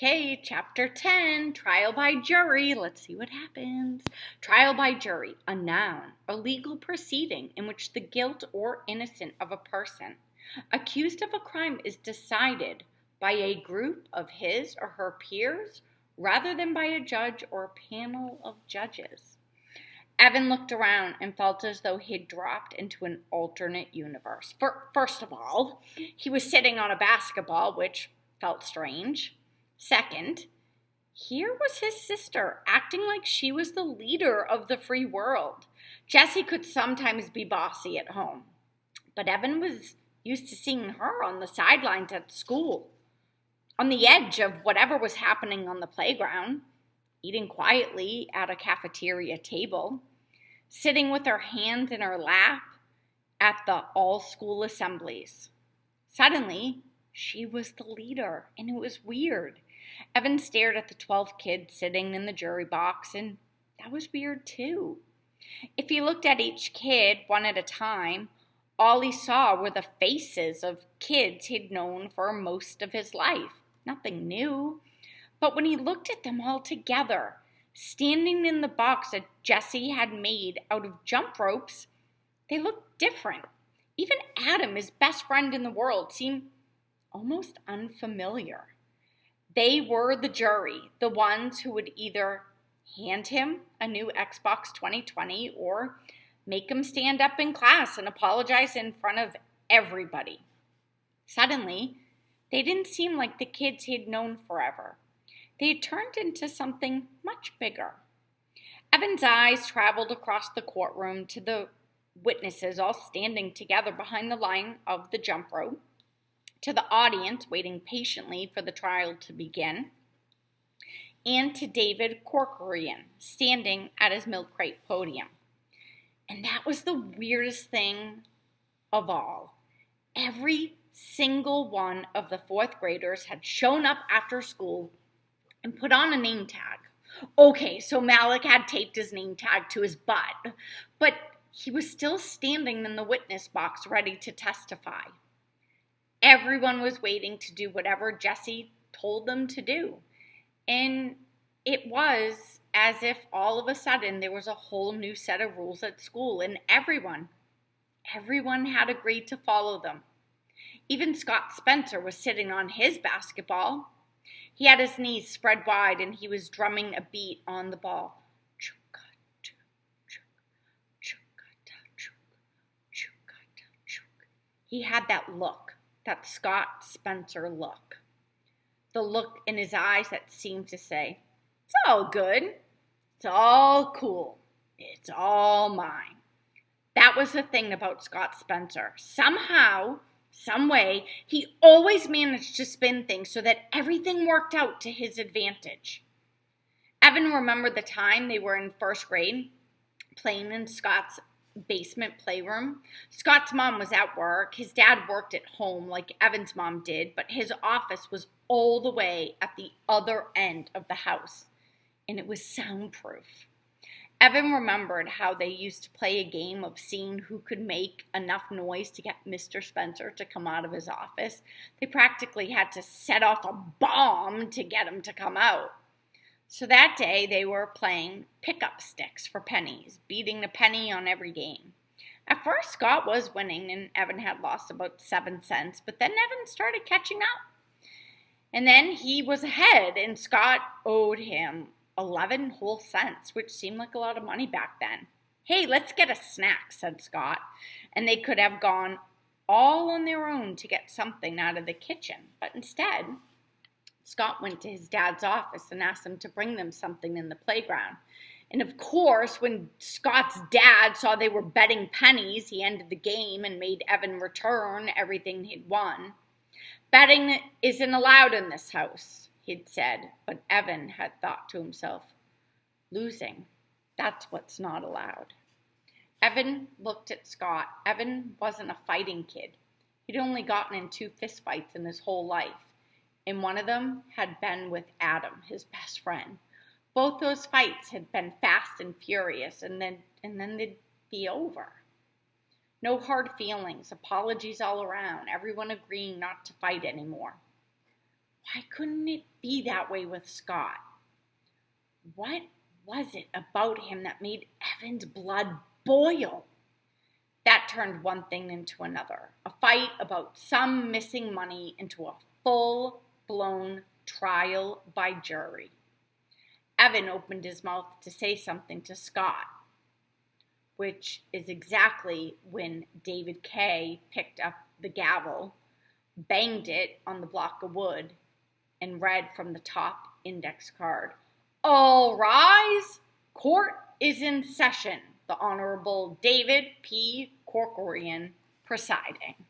Okay, chapter 10, trial by jury. Let's see what happens. Trial by jury, a noun, a legal proceeding in which the guilt or innocence of a person accused of a crime is decided by a group of his or her peers rather than by a judge or a panel of judges. Evan looked around and felt as though he'd dropped into an alternate universe. First of all, he was sitting on a basketball, which felt strange. Second, here was his sister acting like she was the leader of the free world. Jessie could sometimes be bossy at home, but Evan was used to seeing her on the sidelines at school, on the edge of whatever was happening on the playground, eating quietly at a cafeteria table, sitting with her hands in her lap at the all-school assemblies. Suddenly, she was the leader, and it was weird. Evan stared at the 12 kids sitting in the jury box, and that was weird too. If he looked at each kid one at a time, all he saw were the faces of kids he'd known for most of his life. Nothing new. But when he looked at them all together, standing in the box that Jessie had made out of jump ropes, they looked different. Even Adam, his best friend in the world, seemed almost unfamiliar. They were the jury, the ones who would either hand him a new Xbox 2020 or make him stand up in class and apologize in front of everybody. Suddenly, they didn't seem like the kids he'd known forever. They had turned into something much bigger. Evan's eyes traveled across the courtroom to the witnesses all standing together behind the line of the jump rope, to the audience waiting patiently for the trial to begin, and to David Corcoran standing at his milk crate podium. And that was the weirdest thing of all. Every single one of the fourth graders had shown up after school and put on a name tag. Okay, so Malik had taped his name tag to his butt, but he was still standing in the witness box ready to testify. Everyone was waiting to do whatever Jessie told them to do. And it was as if all of a sudden there was a whole new set of rules at school, and everyone had agreed to follow them. Even Scott Spencer was sitting on his basketball. He had his knees spread wide and he was drumming a beat on the ball. He had that look. That Scott Spencer look. The look in his eyes that seemed to say, it's all good. It's all cool. It's all mine. That was the thing about Scott Spencer. Somehow, some way, he always managed to spin things so that everything worked out to his advantage. Evan remembered the time they were in first grade, playing in Scott's basement playroom. Scott's mom was at work. His dad worked at home like Evan's mom did, but his office was all the way at the other end of the house, and it was soundproof. Evan remembered how they used to play a game of seeing who could make enough noise to get Mr. Spencer to come out of his office. They practically had to set off a bomb to get him to come out. So that day, they were playing pickup sticks for pennies, beating a penny on every game. At first, Scott was winning, and Evan had lost about 7 cents, but then Evan started catching up. And then he was ahead, and Scott owed him 11 whole cents, which seemed like a lot of money back then. Hey, let's get a snack, said Scott, and they could have gone all on their own to get something out of the kitchen, but instead, Scott went to his dad's office and asked him to bring them something in the playground. And of course, when Scott's dad saw they were betting pennies, he ended the game and made Evan return everything he'd won. Betting isn't allowed in this house, he'd said, but Evan had thought to himself, losing, that's what's not allowed. Evan looked at Scott. Evan wasn't a fighting kid. He'd only gotten in 2 fistfights in his whole life. And one of them had been with Adam, his best friend. Both those fights had been fast and furious, and then they'd be over. No hard feelings, apologies all around, everyone agreeing not to fight anymore. Why couldn't it be that way with Scott? What was it about him that made Evan's blood boil? That turned one thing into another. A fight about some missing money into a full-blown trial by jury. Evan opened his mouth to say something to Scott, which is exactly when David Kay picked up the gavel, banged it on the block of wood, and read from the top index card, "All rise! Court is in session. The Honorable David P. Corcoran presiding."